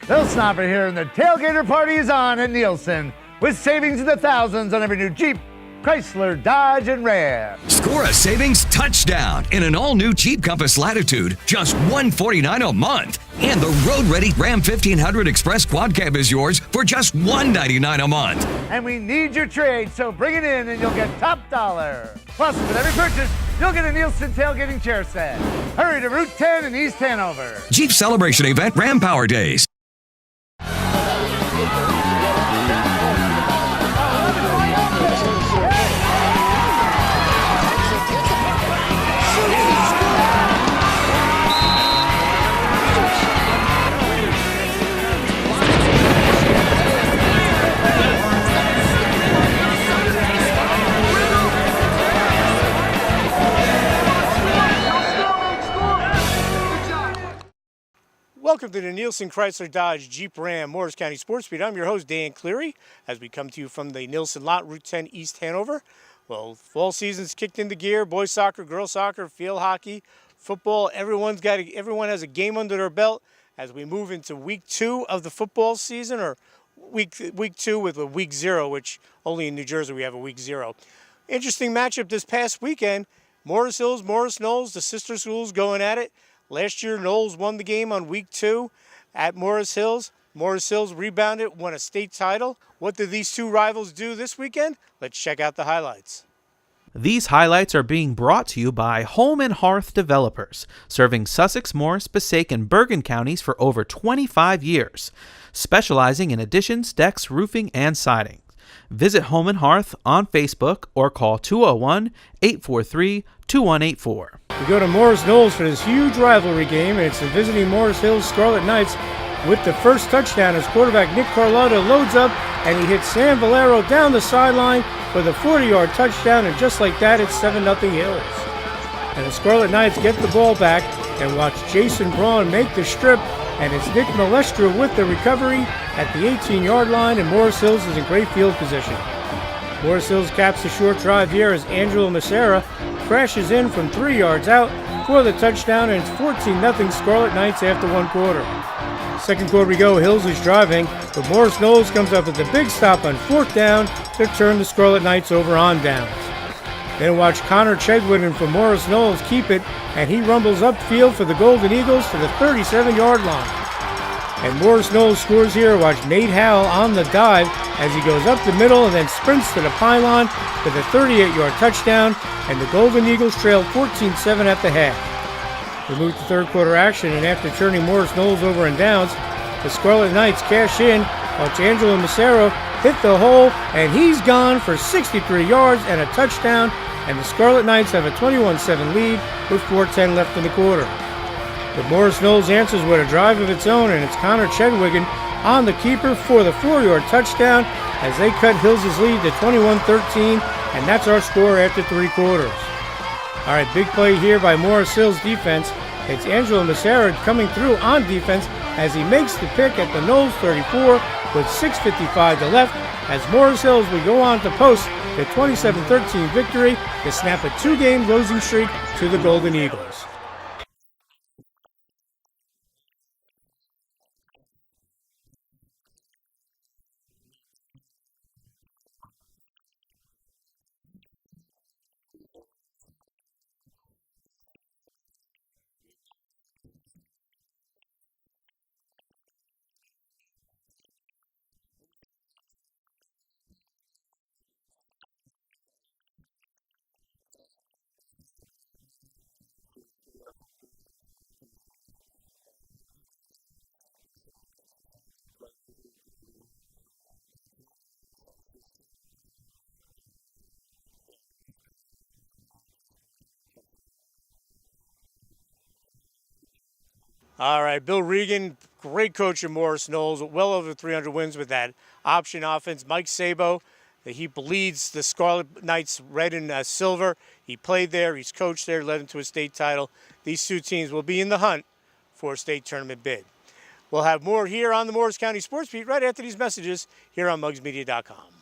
Bill Snopper here, and the tailgater party is on at Nielsen with savings in the thousands on every new Jeep, Chrysler, Dodge, and Ram. Score a savings touchdown in an all-new Jeep Compass Latitude, just $149 a month. And the road-ready Ram 1500 Express Quad Cab is yours for just $199 a month. And we need your trade, so bring it in and you'll get top dollar. Plus, with every purchase, you'll get a Nielsen tailgating chair set. Hurry to Route 10 in East Hanover. Jeep Celebration Event Ram Power Days. Welcome to the Nielsen Chrysler Dodge Jeep Ram Morris County Sports Beat. I'm your host, Dan Cleary, as we come to you from the Nielsen lot, Route 10 East Hanover. Well, fall season's kicked into gear. Boys soccer, girls soccer, field hockey, football. Everyone has a game under their belt as we move into week 2 of the football season, or week 2 with a week 0, which only in New Jersey we have a week 0. Interesting matchup this past weekend. Morris Hills, Morris Knolls, the sister schools going at it. Last year, Knolls won the game on week 2 at Morris Hills. Morris Hills rebounded, won a state title. What did these two rivals do this weekend? Let's check out the highlights. These highlights are being brought to you by Home and Hearth Developers, serving Sussex, Morris, Passaic, and Bergen counties for over 25 years, specializing in additions, decks, roofing, and siding. Visit Home and Hearth on Facebook or call 201-843-2184. We go to Morris Knolls for this huge rivalry game, and it's the visiting Morris Hills Scarlet Knights with the first touchdown as quarterback Nick Carlotta loads up, and he hits Sam Valero down the sideline with a 40-yard touchdown, and just like that, it's 7-0 Hills. And the Scarlet Knights get the ball back and watch Jason Braun make the strip, and it's Nick Malestra with the recovery at the 18-yard line, and Morris Hills is in great field position. Morris Hills caps the short drive here as Angelo Macera crashes in from 3 yards out for the touchdown, and it's 14-0 Scarlet Knights after 1 quarter. Second quarter we go, Hills is driving, but Morris Knolls comes up with a big stop on 4th down to turn the Scarlet Knights over on downs. Then watch Connor Chegwin from Morris Knolls keep it, and he rumbles upfield for the Golden Eagles to the 37-yard line. And Morris Knolls scores here. Watch Nate Howell on the dive as he goes up the middle and then sprints to the pylon for the 38-yard touchdown, and the Golden Eagles trail 14-7 at the half. We move to third quarter action, and after turning Morris Knolls over and downs, the Scarlet Knights cash in. Watch Angelo Macero hit the hole, and he's gone for 63 yards and a touchdown, and the Scarlet Knights have a 21-7 lead with 4:10 left in the quarter. But Morris Knolls answers with a drive of its own, and it's Connor Chedwigan on the keeper for the 4-yard touchdown as they cut Hills' lead to 21-13, and that's our score after 3 quarters. All right, big play here by Morris Hills defense. It's Angelo Macera coming through on defense as he makes the pick at the Knolls 34 with 6:55 to left, as Morris Hills will go on to post the 27-13 victory to snap a 2-game losing streak to the Golden Eagles. All right, Bill Regan, great coach of Morris Knolls, well over 300 wins with that option offense. Mike Sabo, he bleeds the Scarlet Knights red and silver. He played there, he's coached there, led them to a state title. These two teams will be in the hunt for a state tournament bid. We'll have more here on the Morris County Sports Beat right after these messages here on MugsMedia.com.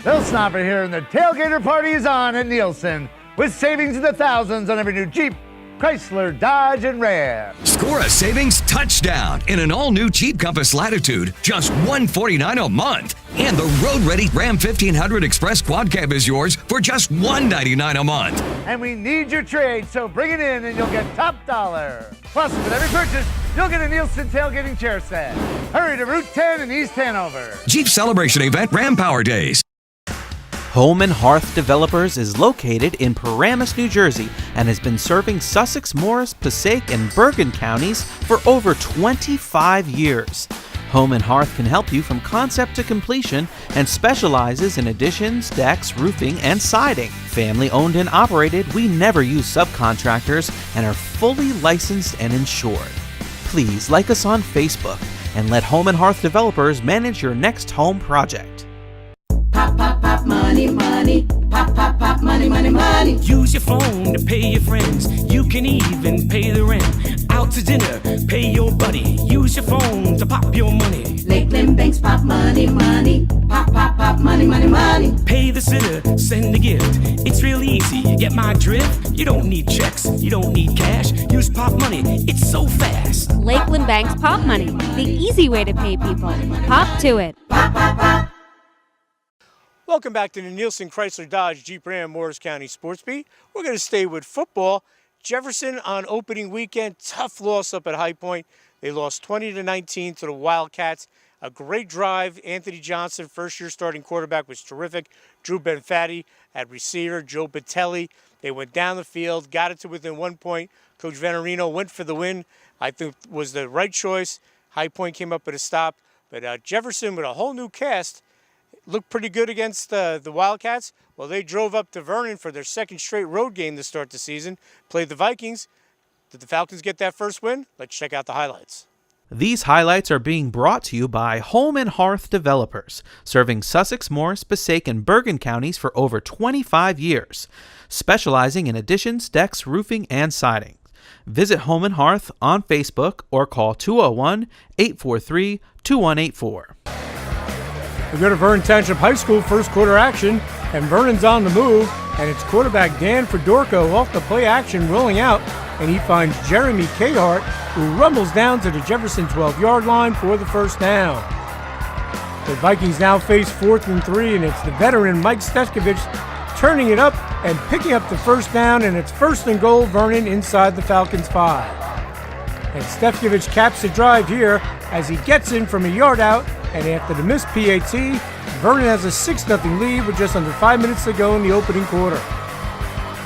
Bill Snopper here, and the tailgater party is on at Nielsen with savings in the thousands on every new Jeep, Chrysler, Dodge, and Ram. Score a savings touchdown in an all-new Jeep Compass Latitude, just $149 a month. And the road-ready Ram 1500 Express Quad Cab is yours for just $199 a month. And we need your trade, so bring it in and you'll get top dollar. Plus, with every purchase, you'll get a Nielsen tailgating chair set. Hurry to Route 10 in East Hanover. Jeep Celebration Event Ram Power Days. Home and Hearth Developers is located in Paramus, New Jersey, and has been serving Sussex, Morris, Passaic, and Bergen counties for over 25 years. Home and Hearth can help you from concept to completion and specializes in additions, decks, roofing, and siding. Family owned and operated, we never use subcontractors and are fully licensed and insured. Please like us on Facebook and let Home and Hearth Developers manage your next home project. Pop, pop, pop, money, money. Pop, pop, pop, money, money, money. Use your phone to pay your friends. You can even pay the rent. Out to dinner, pay your buddy. Use your phone to pop your money. Lakeland Banks, pop money, money. Pop, pop, pop, money, money, money. Pay the sitter, send a gift. It's real easy, you get my drift? You don't need checks, you don't need cash. Use Pop Money, it's so fast. Lakeland Bank's Pop Money, the easy way to pay people. Pop to it. Pop, pop, pop. Welcome back to the Nielsen Chrysler Dodge Jeep Ram Morris County Sports Beat. We're going to stay with football. Jefferson on opening weekend, tough loss up at High Point. They lost 20-19 to the Wildcats. A great drive. Anthony Johnson, first-year starting quarterback, was terrific. Drew Benfatti at receiver. Joe Batelli. They went down the field, got it to within 1 point. Coach Venerino went for the win. I think was the right choice. High Point came up with a stop. But Jefferson, with a whole new cast, looked pretty good against the Wildcats. Well, they drove up to Vernon for their second straight road game to start the season. Played the Vikings. Did the Falcons get that first win? Let's check out the highlights. These highlights are being brought to you by Home and Hearth Developers, serving Sussex, Morris, Passaic, and Bergen counties for over 25 years, specializing in additions, decks, roofing, and siding. Visit Home and Hearth on Facebook or call 201-843-2184. We go to Vernon Township High School first quarter action, and Vernon's on the move, and it's quarterback Dan Fedorko off the play action rolling out, and he finds Jeremy Cahart, who rumbles down to the Jefferson 12-yard line for the first down. The Vikings now face 4th and 3, and it's the veteran Mike Stefkovich turning it up and picking up the first down, and it's 1st and goal, Vernon inside the Falcons 5. And Stefkovich caps the drive here as he gets in from a yard out, and after the missed PAT, Vernon has a 6-0 lead with just under 5 minutes to go in the opening quarter.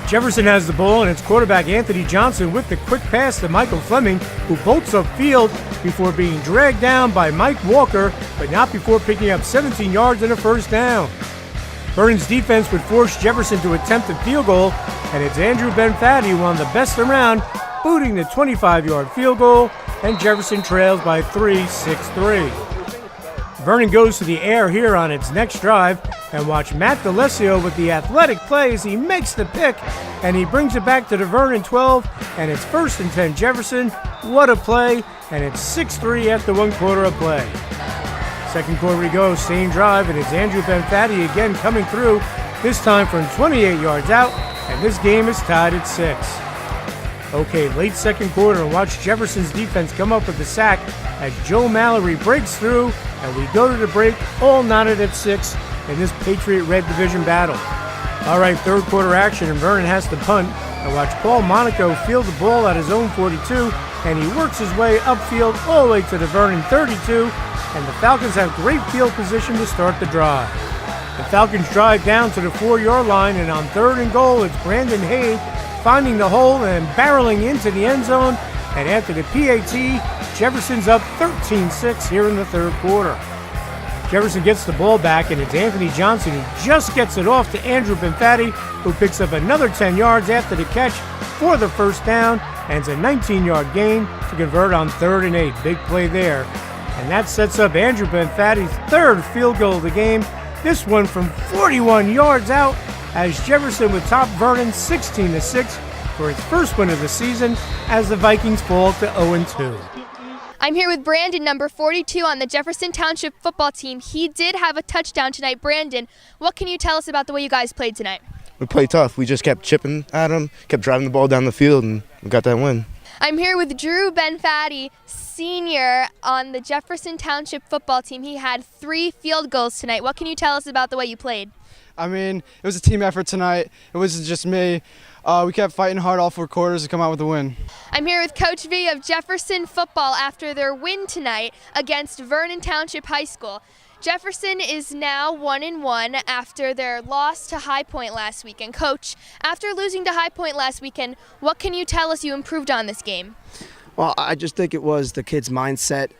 Jefferson has the ball, and it's quarterback Anthony Johnson with the quick pass to Michael Fleming, who bolts upfield before being dragged down by Mike Walker, but not before picking up 17 yards and a first down. Vernon's defense would force Jefferson to attempt a field goal, and it's Andrew Benfatti, one of the best around, booting the 25-yard field goal, and Jefferson trails by 3, 6-3. Vernon goes to the air here on its next drive, and watch Matt DeLessio with the athletic play as he makes the pick, and he brings it back to the Vernon 12, and it's 1st and 10 Jefferson. What a play, and it's 6-3 after 1 quarter of play. Second quarter we go, same drive, and it's Andrew Benfatti again coming through, this time from 28 yards out, and this game is tied at 6. Okay, late second quarter, and watch Jefferson's defense come up with the sack as Joe Mallory breaks through, and we go to the break, all knotted at 6 in this Patriot Red Division battle. All right, third quarter action, and Vernon has to punt, and watch Paul Monaco field the ball at his own 42, and he works his way upfield all the way to the Vernon 32, and the Falcons have great field position to start the drive. The Falcons drive down to the 4-yard line, and on 3rd and goal, it's Brandon Haig finding the hole and barreling into the end zone, and after the PAT, Jefferson's up 13-6 here in the third quarter. Jefferson gets the ball back, and it's Anthony Johnson who just gets it off to Andrew Benfatti, who picks up another 10 yards after the catch for the first down, and it's a 19-yard gain to convert on 3rd and 8. Big play there. And that sets up Andrew Benfatti's 3rd field goal of the game, this one from 41 yards out, as Jefferson would top Vernon 16-6 for its first win of the season as the Vikings fall to 0-2. I'm here with Brandon, number 42 on the Jefferson Township football team. He did have a touchdown tonight. Brandon, what can you tell us about the way you guys played tonight? we played tough. We just kept chipping at them, kept driving the ball down the field, and we got that win. I'm here with Drew Benfatti, senior on the Jefferson Township football team. He had 3 field goals tonight. What can you tell us about the way you played? I mean, it was a team effort tonight. It wasn't just me. We kept fighting hard all 4 quarters to come out with a win. I'm here with Coach V of Jefferson football after their win tonight against Vernon Township High School. Jefferson is now 1-1 after their loss to High Point last weekend. Coach, after losing to High Point last weekend, what can you tell us you improved on this game? Well, I just think it was the kids' mindset.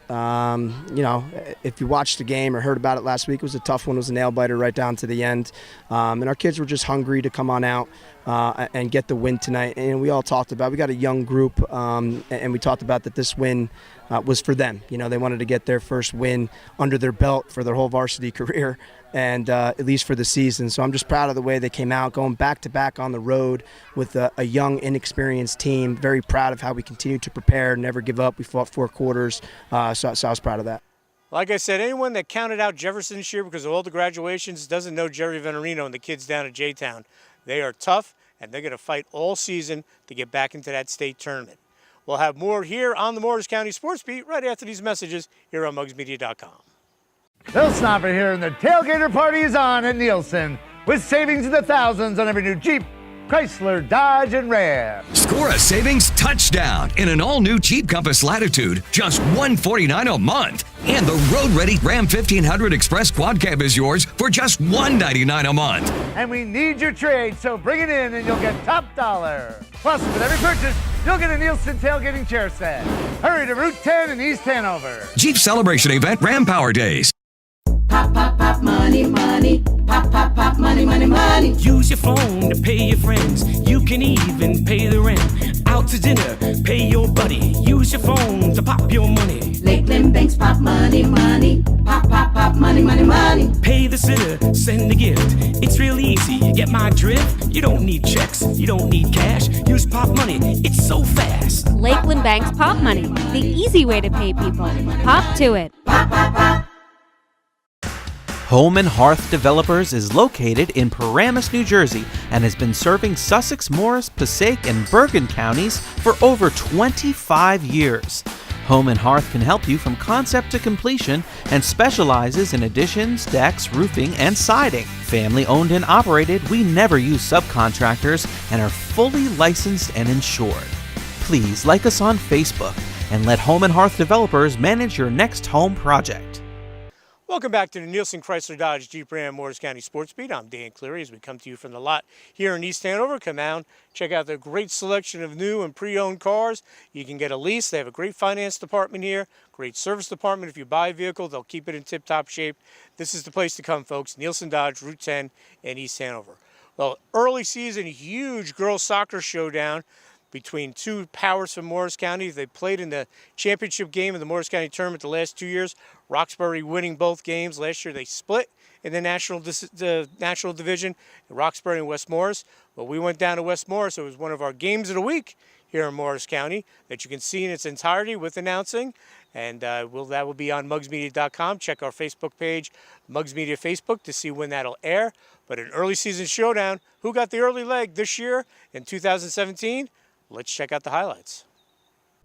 If you watched the game or heard about it last week, it was a tough one. It was a nail-biter right down to the end. And our kids were just hungry to come on out and get the win tonight. And we all talked about, we got a young group, and we talked about that this win was for them. They wanted to get their first win under their belt for their whole varsity career, and at least for the season. So I'm just proud of the way they came out, going back-to-back on the road with a young, inexperienced team. Very proud of how we continue to prepare, never give up. We fought 4 quarters, so I was proud of that. Like I said, anyone that counted out Jefferson this year because of all the graduations doesn't know Jerry Venerino and the kids down at J-Town. They are tough, and they're going to fight all season to get back into that state tournament. We'll have more here on the Morris County Sports Beat right after these messages here on MugsMedia.com. Bill Snopper here, and the tailgater party is on at Nielsen with savings in the thousands on every new Jeep, Chrysler, Dodge, and Ram. Score a savings touchdown in an all-new Jeep Compass Latitude, just $149 a month. And the road-ready Ram 1500 Express Quad Cab is yours for just $199 a month. And we need your trade, so bring it in and you'll get top dollar. Plus, with every purchase, you'll get a Nielsen tailgating chair set. Hurry to Route 10 in East Hanover. Jeep Celebration Event Ram Power Days. Pop, pop, pop, money, money. Pop, pop, pop, money, money, money. Use your phone to pay your friends. You can even pay the rent. Out to dinner, pay your buddy. Use your phone to pop your money. Lakeland Banks pop money, money. Pop, pop, pop, money, money, money. Pay the sitter, send a gift. It's real easy, you get my drift. You don't need checks, you don't need cash. Use pop money, it's so fast. Lakeland Bank's Pop Money, the easy way to pay people. Pop to it. Pop, pop, pop. Home and Hearth Developers is located in Paramus, New Jersey, and has been serving Sussex, Morris, Passaic, and Bergen counties for over 25 years. Home and Hearth can help you from concept to completion and specializes in additions, decks, roofing, and siding. Family owned and operated, we never use subcontractors and are fully licensed and insured. Please like us on Facebook and let Home and Hearth Developers manage your next home project. Welcome back to the Nielsen Chrysler Dodge Jeep Ram Morris County Sports Beat. I'm Dan Cleary as we come to you from the lot here in East Hanover. Come out, check out the great selection of new and pre-owned cars. You can get a lease. They have a great finance department here, great service department. If you buy a vehicle, they'll keep it in tip-top shape. This is the place to come, folks. Nielsen Dodge, Route 10 in East Hanover. Well, early season, huge girls soccer showdown between 2 powers from Morris County. They played in the championship game of the Morris County tournament the last 2 years. Roxbury winning both games. Last year they split in the national division, Roxbury and West Morris. Well, we went down to West Morris. It was one of our games of the week here in Morris County that you can see in its entirety with announcing. And that will be on MugsMedia.com. Check our Facebook page, Mugs Media Facebook, to see when that'll air. But an early season showdown. Who got the early leg this year in 2017? Let's check out the highlights.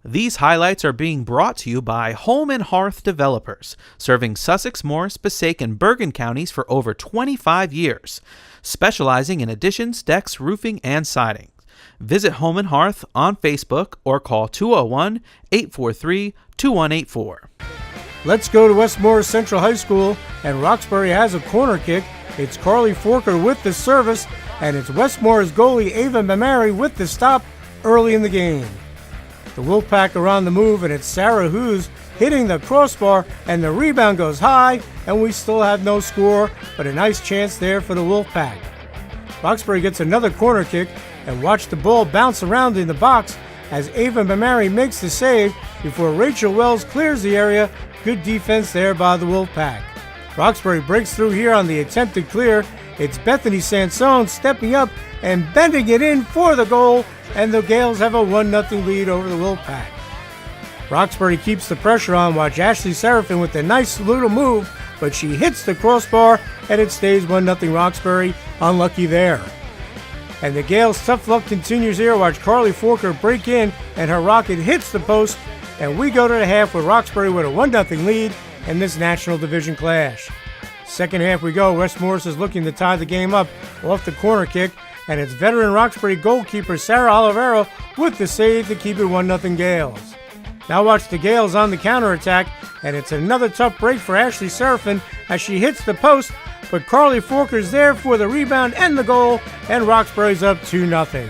These highlights are being brought to you by Home and Hearth Developers, serving Sussex, Morris, Passaic, and Bergen counties for over 25 years, specializing in additions, decks, roofing, and siding. Visit Home and Hearth on Facebook or call 201-843-2184. Let's go to West Morris Central High School, and Roxbury has a corner kick. It's Carly Forker with the service, and it's West Morris goalie Ava Mamari with the stop early in the game. The Wolfpack are on the move, and it's Sarah Hughes hitting the crossbar, and the rebound goes high, and we still have no score, but a nice chance there for the Wolfpack. Roxbury gets another corner kick, and watch the ball bounce around in the box as Ava Mamari makes the save before Rachel Wells clears the area. Good defense there by the Wolfpack. Roxbury breaks through here on the attempted clear. It's Bethany Sansone stepping up and bending it in for the goal, and the Gales have a 1-0 lead over the Wolfpack. Roxbury keeps the pressure on. Watch Ashley Seraphin with a nice little move, but she hits the crossbar, and it stays 1-0 Roxbury. Unlucky there. And the Gales' tough luck continues here. Watch Carly Forker break in, and her rocket hits the post. And we go to the half with Roxbury with a 1-0 lead in this National Division clash. Second half we go. West Morris is looking to tie the game up off the corner kick. And it's veteran Roxbury goalkeeper Sarah Olivero with the save to keep it 1-0 Gales. Now watch the Gales on the counterattack, and it's another tough break for Ashley Serafin as she hits the post, but Carly Forker's there for the rebound and the goal, and Roxbury's up 2-0.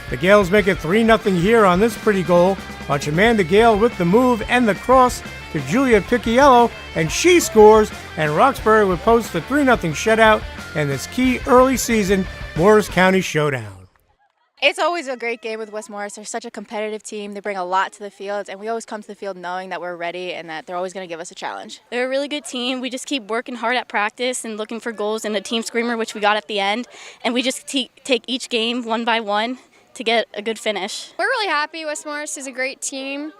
The Gales make it 3-0 here on this pretty goal. Watch Amanda Gale with the move and the cross to Julia Picciello, and she scores, and Roxbury would post the 3-0 shutout in this key early season Morris County showdown. It's always a great game with West Morris. They're such a competitive team. They bring a lot to the field, and we always come to the field knowing that we're ready and that they're always going to give us a challenge. They're a really good team. We just keep working hard at practice and looking for goals in a team screamer, which we got at the end. And we just take each game one by one to get a good finish. We're really happy. West Morris is a great team.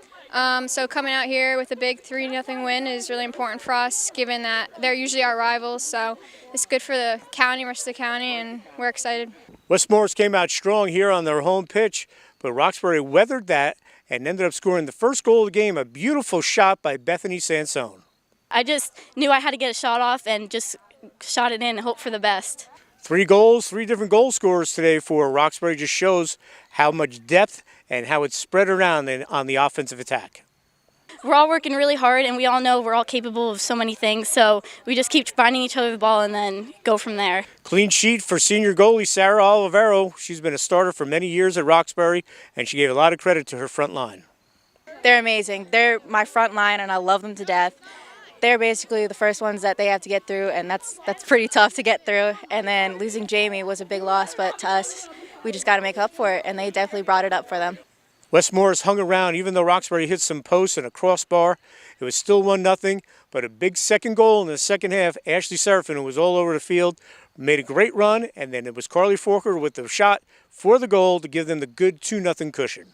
So coming out here with a big 3-0 win is really important for us, given that they're usually our rivals. So it's good for the county, rest of the county, and we're excited. West Morris came out strong here on their home pitch, but Roxbury weathered that and ended up scoring the first goal of the game, a beautiful shot by Bethany Sansone. I just knew I had to get a shot off and just shot it in and hope for the best. 3 goals, 3 different goal scorers today for Roxbury. Just shows how much depth and how it's spread around on the offensive attack. We're all working really hard, and we all know we're all capable of so many things, so we just keep finding each other the ball and then go from there. Clean sheet for senior goalie Sarah Olivero. She's been a starter for many years at Roxbury, and she gave a lot of credit to her front line. They're amazing. They're my front line, and I love them to death. They're basically the first ones that they have to get through, and that's pretty tough to get through. And then losing Jamie was a big loss, but to us, we just got to make up for it, and they definitely brought it up for them. West Morris hung around, even though Roxbury hit some posts and a crossbar. It was still 1-0, but a big second goal in the second half. Ashley Serafin, who was all over the field, made a great run, and then it was Carly Forker with the shot for the goal to give them the good 2-0 cushion.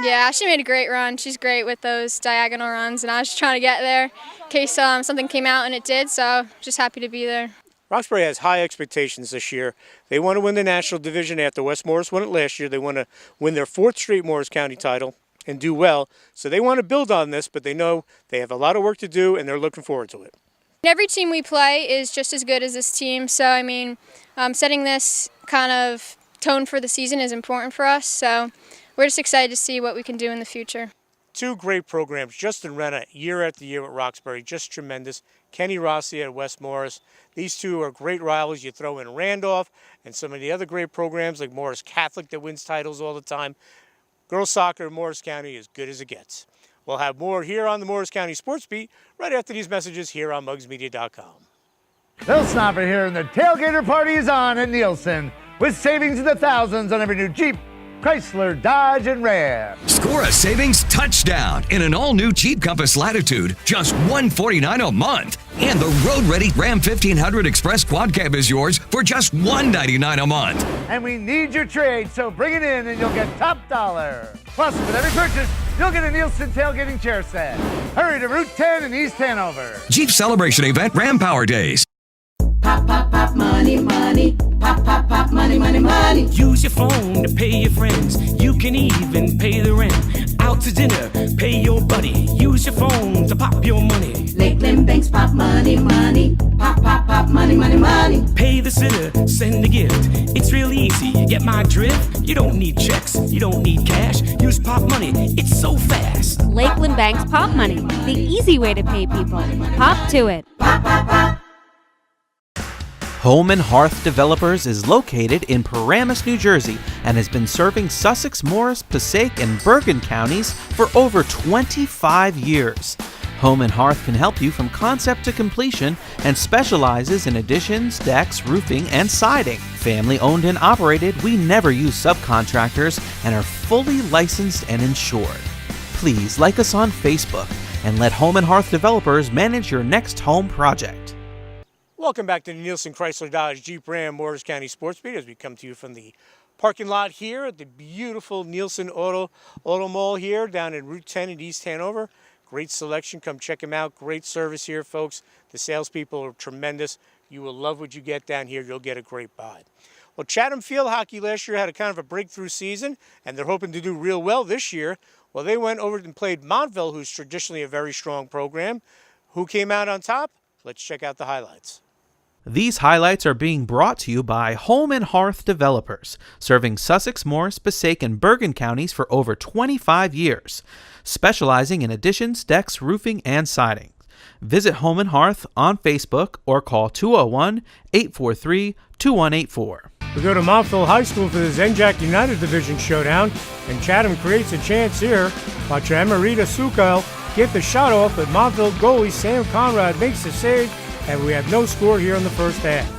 Yeah, Ashley made a great run. She's great with those diagonal runs, and I was just trying to get there in case something came out, and it did, so just happy to be there. Roxbury has high expectations this year. They want to win the National Division after West Morris won it last year. They want to win their 4th straight Morris County title and do well. So they want to build on this, but they know they have a lot of work to do, and they're looking forward to it. Every team we play is just as good as this team, so I mean, setting this kind of tone for the season is important for us, so we're just excited to see what we can do in the future. 2 great programs. Justin Renna, year after year at Roxbury, just tremendous. Kenny Rossi at West Morris. These 2 are great rivals. You throw in Randolph and some of the other great programs like Morris Catholic that wins titles all the time. Girls soccer in Morris County is good as it gets. We'll have more here on the Morris County Sports Beat right after these messages here on mugsmedia.com. Bill Snopper here, and the tailgater party is on at Nielsen with savings in the thousands on every new Jeep, Chrysler, Dodge, and Ram. Score a savings touchdown in an all-new Jeep Compass Latitude, just $149 a month. And the road-ready Ram 1500 Express Quad Cab is yours for just $199 a month. And we need your trade, so bring it in and you'll get top dollar. Plus, with every purchase, you'll get a Nielsen tailgating chair set. Hurry to Route 10 in East Hanover. Jeep Celebration Event Ram Power Days. Pop, pop, pop, money, money. Pop, pop, pop, money, money, money. Use your phone to pay your friends. You can even pay the rent. Out to dinner, pay your buddy. Use your phone to pop your money. Lakeland Banks pop money, money. Pop, pop, pop, money, money, money. Pay the sitter, send a gift. It's real easy, you get my drift? You don't need checks, you don't need cash. Use pop money, it's so fast. Lakeland Bank's Pop Money, the easy way to pay people. Pop to it. Pop, pop, pop. Home and Hearth Developers is located in Paramus, New Jersey, and has been serving Sussex, Morris, Passaic, and Bergen counties for over 25 years. Home and Hearth can help you from concept to completion and specializes in additions, decks, roofing, and siding. Family owned and operated, we never use subcontractors and are fully licensed and insured. Please like us on Facebook and let Home and Hearth Developers manage your next home project. Welcome back to the Nielsen Chrysler Dodge Jeep Ram Morris County Sports Beat as we come to you from the parking lot here at the beautiful Nielsen Auto Mall here down in Route 10 in East Hanover. Great selection. Come check them out. Great service here, folks. The salespeople are tremendous. You will love what you get down here. You'll get a great buy. Well, Chatham field hockey last year had a kind of a breakthrough season, and they're hoping to do real well this year. Well, they went over and played Montville, who's traditionally a very strong program. Who came out on top? Let's check out the highlights. These highlights are being brought to you by Home and Hearth Developers, serving Sussex, Morris, Passaic, and Bergen counties for over 25 years, specializing in additions, decks, roofing, and siding. Visit Home and Hearth on Facebook or call 201-843-2184. We go to Montville High School for the Zenjac United Division Showdown, and Chatham creates a chance here. Watch Emerita Sukal get the shot off, but Montville goalie Sam Conrad makes the save, and we have no score here in the first half.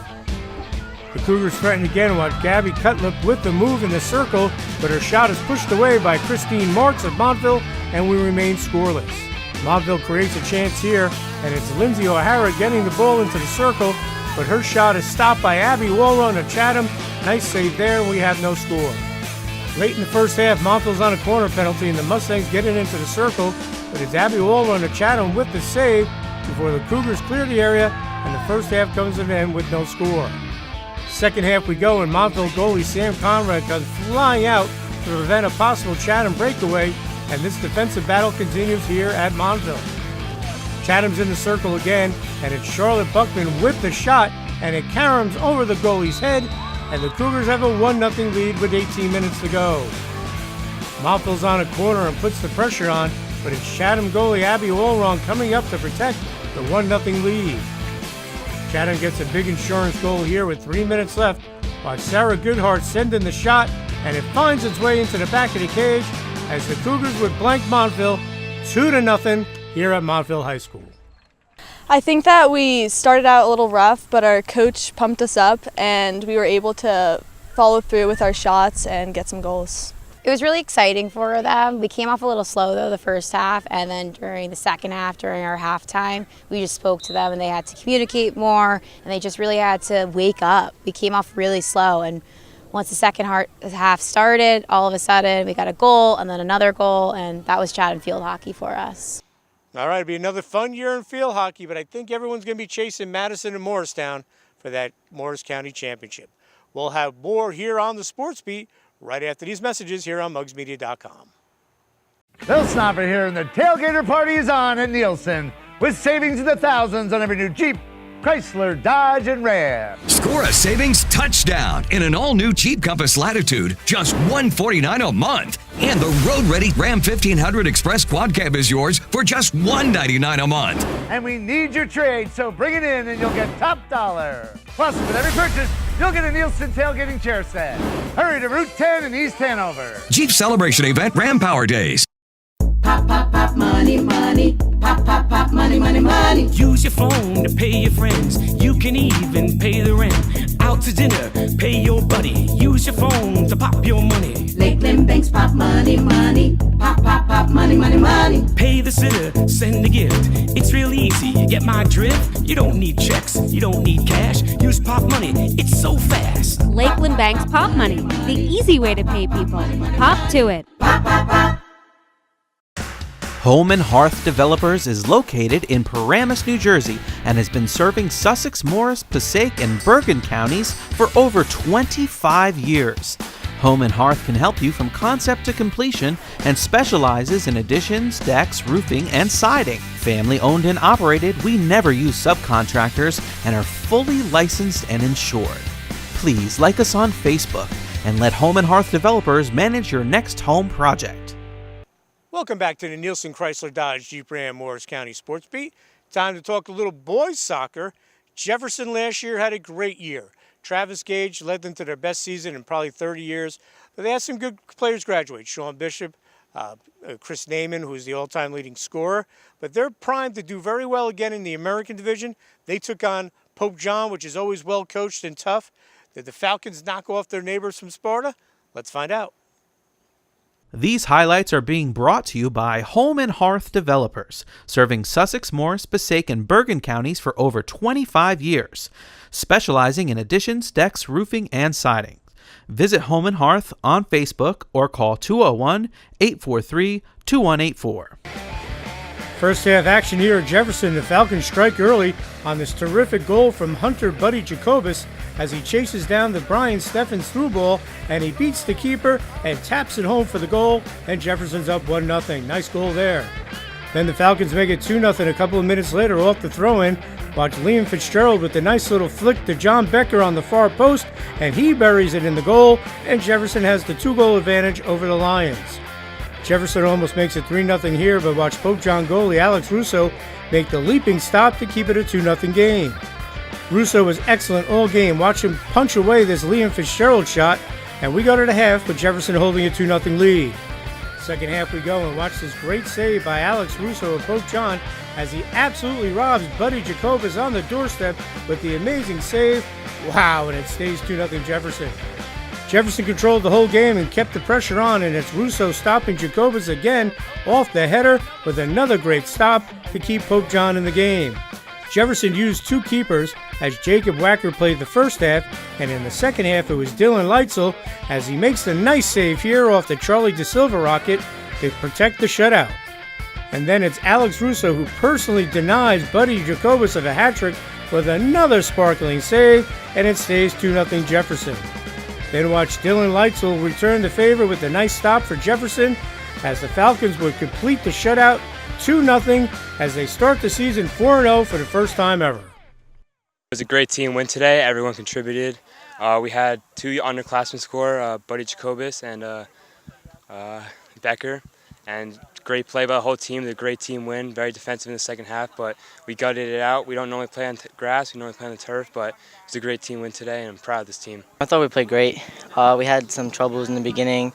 The Cougars threaten again with Gabby Cutlip with the move in the circle, but her shot is pushed away by Christine Marks of Montville, and we remain scoreless. Montville creates a chance here, and it's Lindsay O'Hara getting the ball into the circle, but her shot is stopped by Abby Walrun of Chatham. Nice save there, and we have no score. Late in the first half, Montville's on a corner penalty, and the Mustangs get it into the circle, but it's Abby Walrun of Chatham with the save before the Cougars clear the area, and the first half comes to an end with no score. Second half we go, and Montville goalie Sam Conrad comes flying out to prevent a possible Chatham breakaway, and this defensive battle continues here at Montville. Chatham's in the circle again, and it's Charlotte Buckman with the shot, and it caroms over the goalie's head, and the Cougars have a 1-0 lead with 18 minutes to go. Montville's on a corner and puts the pressure on, but it's Chatham goalie Abby Walrong coming up to protect the 1-0 lead. Chatham gets a big insurance goal here with 3 minutes left, while Sarah Goodhart sends in the shot, and it finds its way into the back of the cage as the Cougars would blank Montville 2-0 here at Montville High School. I think that we started out a little rough, but our coach pumped us up and we were able to follow through with our shots and get some goals. It was really exciting for them. We came off a little slow though the first half, and then during the second half, during our halftime, we just spoke to them and they had to communicate more and they just really had to wake up. We came off really slow, and once the second half started, all of a sudden we got a goal and then another goal, and that was Chatham field hockey for us. All right, it'll be another fun year in field hockey, but I think everyone's going to be chasing Madison and Morristown for that Morris County Championship. We'll have more here on the Sports Beat right after these messages here on mugsmedia.com. Bill Snopper here, and the tailgater party is on at Nielsen with savings in the thousands on every new Jeep, Chrysler, Dodge, and Ram. Score a savings touchdown in an all-new Jeep Compass Latitude, just $149 a month. And the road-ready Ram 1500 Express Quad Cab is yours for just $199 a month. And we need your trade, so bring it in and you'll get top dollar. Plus, with every purchase, you'll get a Nielsen tailgating chair set. Hurry to Route 10 in East Hanover. Jeep Celebration Event Ram Power Days. Pop, pop, pop, money, money. Pop, pop, pop, money, money, money. Use your phone to pay your friends. You can even pay the rent. Out to dinner, pay your buddy. Use your phone to pop your money. Lakeland Banks pop money, money. Pop, pop, pop, money, money, money. Pay the sitter, send a gift. It's real easy, you get my drift. You don't need checks, you don't need cash. Use pop money, it's so fast. Lakeland Bank's Pop Money, the easy way to pay people. Pop to it. Pop, pop, pop. Home and Hearth Developers is located in Paramus, New Jersey, and has been serving Sussex, Morris, Passaic, and Bergen counties for over 25 years. Home and Hearth can help you from concept to completion and specializes in additions, decks, roofing, and siding. Family owned and operated, we never use subcontractors and are fully licensed and insured. Please like us on Facebook and let Home and Hearth Developers manage your next home project. Welcome back to the Nielsen Chrysler Dodge Jeep Ram Morris County Sports Beat. Time to talk a little boys soccer. Jefferson last year had a great year. Travis Gage led them to their best season in probably 30 years. But they had some good players graduate. Sean Bishop, Chris Naiman, who's the all-time leading scorer. But they're primed to do very well again in the American Division. They took on Pope John, which is always well coached and tough. Did the Falcons knock off their neighbors from Sparta? Let's find out. These highlights are being brought to you by Home and Hearth Developers, serving Sussex, Morris, Passaic, and Bergen counties for over 25 years, specializing in additions, decks, roofing, and siding. Visit Home and Hearth on Facebook or call 201-843-2184. First half action here at Jefferson. The Falcons strike early on this terrific goal from Hunter Buddy Jacobus as he chases down the Brian Steffens through ball, and he beats the keeper and taps it home for the goal, and Jefferson's up 1-0. Nice goal there. Then the Falcons make it 2-0 a couple of minutes later off the throw-in. Watch Liam Fitzgerald with a nice little flick to John Becker on the far post, and he buries it in the goal, and Jefferson has the 2-goal advantage over the Lions. Jefferson almost makes it 3-0 here, but watch Pope John goalie Alex Russo make the leaping stop to keep it a 2-0 game. Russo was excellent all game. Watch him punch away this Liam Fitzgerald shot, and we go to the half with Jefferson holding a 2-0 lead. Second half we go, and watch this great save by Alex Russo of Pope John as he absolutely robs Buddy Jacobus on the doorstep with the amazing save. Wow, and it stays 2-0 Jefferson. Jefferson controlled the whole game and kept the pressure on, and it's Russo stopping Jacobus again off the header with another great stop to keep Pope John in the game. Jefferson used 2 keepers as Jacob Wacker played the first half, and in the second half it was Dylan Leitzel as he makes the nice save here off the Charlie De Silva rocket to protect the shutout. And then it's Alex Russo who personally denies Buddy Jacobus of a hat-trick with another sparkling save, and it stays 2-0 Jefferson. Then watch Dylan Leitzel return the favor with a nice stop for Jefferson as the Falcons would complete the shutout 2-0 as they start the season 4-0 for the first time ever. It was a great team win today. Everyone contributed. We had 2 underclassmen score, Buddy Jacobus and Becker. And great play by the whole team. The great team win. Very defensive in the second half, but we gutted it out. We don't normally play on grass. We normally play on the turf, but it was a great team win today, and I'm proud of this team. I thought we played great. We had some troubles in the beginning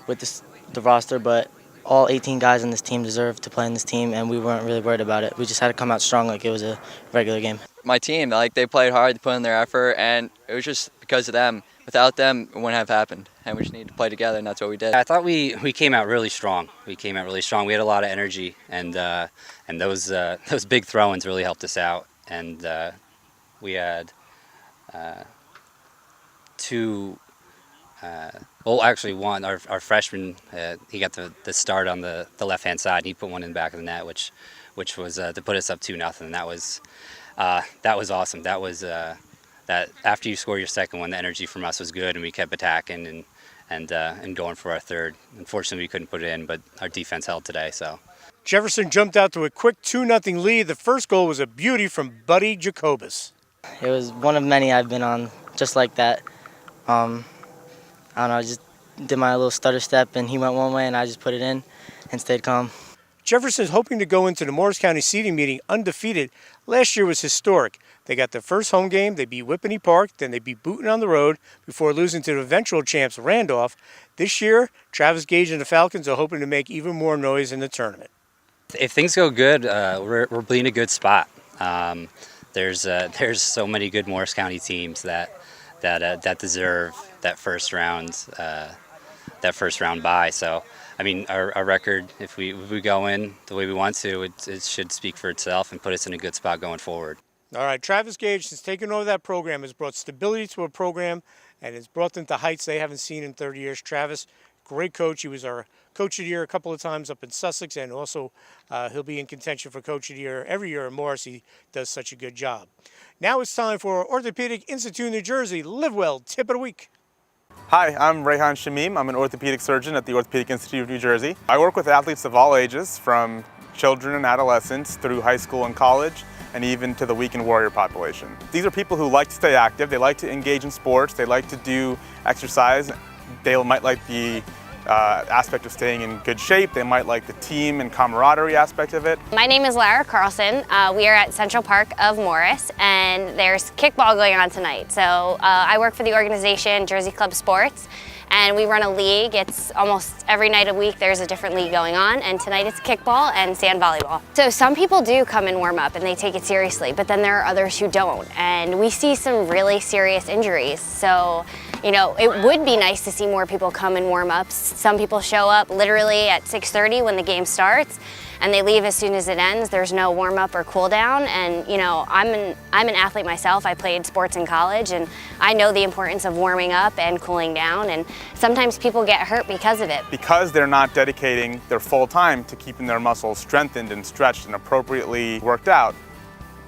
with the roster, but all 18 guys on this team deserve to play in this team, and we weren't really worried about it. We just had to come out strong like it was a regular game. My team, they played hard, they put in their effort, and it was just because of them. Without them, it wouldn't have happened, and we just needed to play together, and that's what we did. I thought we came out really strong. We had a lot of energy, and those big throw-ins really helped us out. And we had 2. Actually one. Our freshman, he got the start on the left-hand side. And he put one in the back of the net, which was to put us up 2-0. And that was awesome. That was that after you score your second one, the energy from us was good, and we kept attacking and going for our third. Unfortunately, we couldn't put it in, but our defense held today. So Jefferson jumped out to a quick 2-0 lead. The first goal was a beauty from Buddy Jacobus. It was one of many I've been on just like that. I don't know, I just did my little stutter step, and he went one way, and I just put it in and stayed calm. Jefferson's hoping to go into the Morris County seeding meeting undefeated. Last year was historic. They got their first home game, they beat Whippany Park, then they beat Boonton on the road before losing to the eventual champs Randolph. This year, Travis Gage and the Falcons are hoping to make even more noise in the tournament. If things go good, we're in a good spot. There's so many good Morris County teams that deserve that first round bye. So I mean, our record, if we go in the way we want to, it should speak for itself and put us in a good spot going forward. All right, Travis Gage, since taking over that program, has brought stability to a program and has brought them to heights they haven't seen in 30 years. Travis, great coach. He was our Coach of the Year a couple of times up in Sussex, and also he'll be in contention for Coach of the Year every year in Morris. He does such a good job. Now it's time for Orthopedic Institute New Jersey Live Well Tip of the Week. Hi, I'm Rayhan Shamim. I'm an orthopedic surgeon at the Orthopedic Institute of New Jersey. I work with athletes of all ages, from children and adolescents through high school and college, and even to the weekend warrior population. These are people who like to stay active, they like to engage in sports, they like to do exercise, they might like the aspect of staying in good shape, they might like the team and camaraderie aspect of it. My name is Lara Carlson. We are at Central Park of Morris, and there's kickball going on tonight. So I work for the organization Jersey Club Sports, and we run a league. It's almost every night a week there's a different league going on, and tonight it's kickball and sand volleyball. So some people do come and warm up and they take it seriously, but then there are others who don't, and we see some really serious injuries. So, you know, it would be nice to see more people come and warm up. Some people show up literally at 6:30 when the game starts, and they leave as soon as it ends. There's no warm up or cool down, and you know, I'm an athlete myself. I played sports in college, and I know the importance of warming up and cooling down, and sometimes people get hurt because of it. Because they're not dedicating their full time to keeping their muscles strengthened and stretched and appropriately worked out,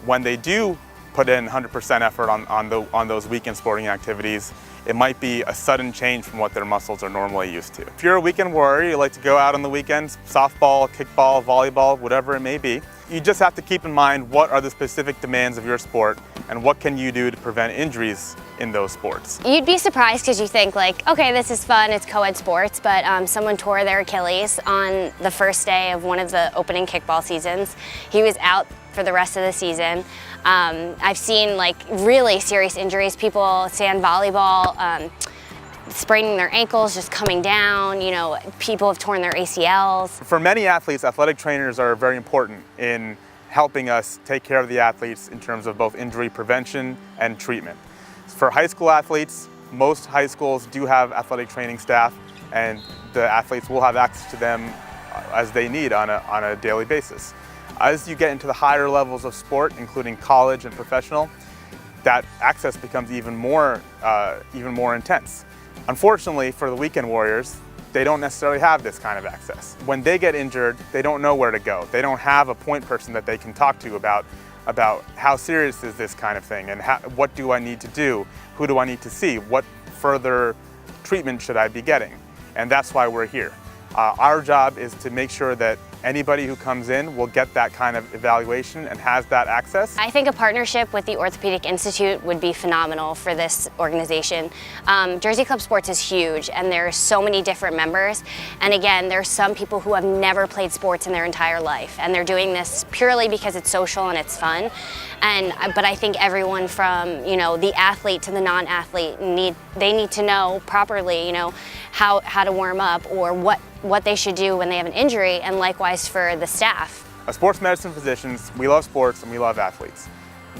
when they do put in 100% effort on those weekend sporting activities, it might be a sudden change from what their muscles are normally used to. If you're a weekend warrior, you like to go out on the weekends, softball, kickball, volleyball, whatever it may be, you just have to keep in mind what are the specific demands of your sport and what can you do to prevent injuries in those sports. You'd be surprised because you think like, okay, this is fun, it's co-ed sports, but someone tore their Achilles on the first day of one of the opening kickball seasons. He was out for the rest of the season. I've seen like really serious injuries, people sand volleyball, spraining their ankles, just coming down, you know, people have torn their ACLs. For many athletes, athletic trainers are very important in helping us take care of the athletes in terms of both injury prevention and treatment. For high school athletes, most high schools do have athletic training staff, and the athletes will have access to them as they need on a daily basis. As you get into the higher levels of sport, including college and professional, that access becomes even more intense. Unfortunately, for the weekend warriors, they don't necessarily have this kind of access. When they get injured, they don't know where to go. They don't have a point person that they can talk to about how serious is this kind of thing and what do I need to do, who do I need to see, what further treatment should I be getting, and that's why we're here. Our job is to make sure that anybody who comes in will get that kind of evaluation and has that access. I think a partnership with the Orthopedic Institute would be phenomenal for this organization. Jersey Club Sports is huge, and there's so many different members. And again, there's some people who have never played sports in their entire life, and they're doing this purely because it's social and it's fun. But I think everyone from, you know, the athlete to the non-athlete they need to know properly, you know, how to warm up or what they should do when they have an injury, and likewise for the staff. As sports medicine physicians, we love sports and we love athletes.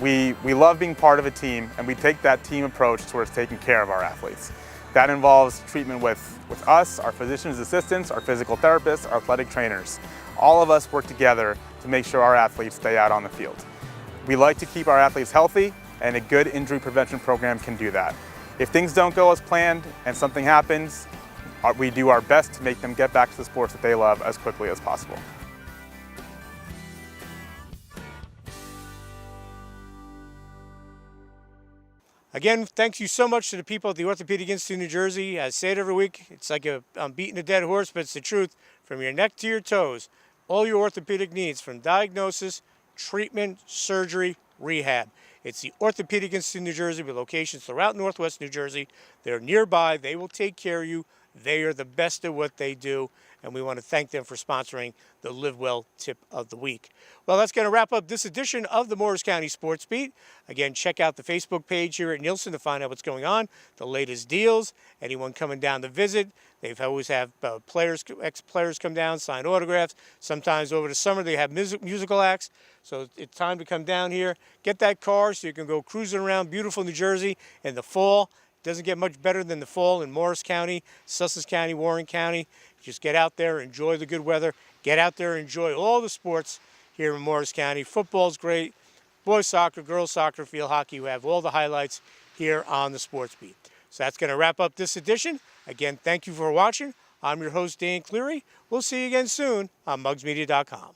We love being part of a team, and we take that team approach towards taking care of our athletes. That involves treatment with us, our physician's assistants, our physical therapists, our athletic trainers. All of us work together to make sure our athletes stay out on the field. We like to keep our athletes healthy, and a good injury prevention program can do that. If things don't go as planned and something happens, we do our best to make them get back to the sports that they love as quickly as possible. Again, thank you so much to the people at the Orthopedic Institute of New Jersey. I say it every week, it's like I'm beating a dead horse, but it's the truth. From your neck to your toes, all your orthopedic needs, from diagnosis, treatment, surgery, rehab. It's the Orthopedic Institute of New Jersey with locations throughout Northwest New Jersey. They're nearby. They will take care of you. They are the best at what they do, and we want to thank them for sponsoring the Live Well Tip of the Week. Well, that's going to wrap up this edition of the Morris County Sports Beat. Again, check out the Facebook page here at Nielsen to find out what's going on, the latest deals, anyone coming down to visit. They've always have ex-players come down, sign autographs. Sometimes over the summer they have musical acts. So it's time to come down here, get that car so you can go cruising around beautiful New Jersey in the fall. Doesn't get much better than the fall in Morris County, Sussex County, Warren County. Just get out there, enjoy the good weather. Get out there, enjoy all the sports here in Morris County. Football's great. Boys soccer, girls soccer, field hockey. We have all the highlights here on the Sports Beat. So that's going to wrap up this edition. Again, thank you for watching. I'm your host, Dan Cleary. We'll see you again soon on mugsmedia.com.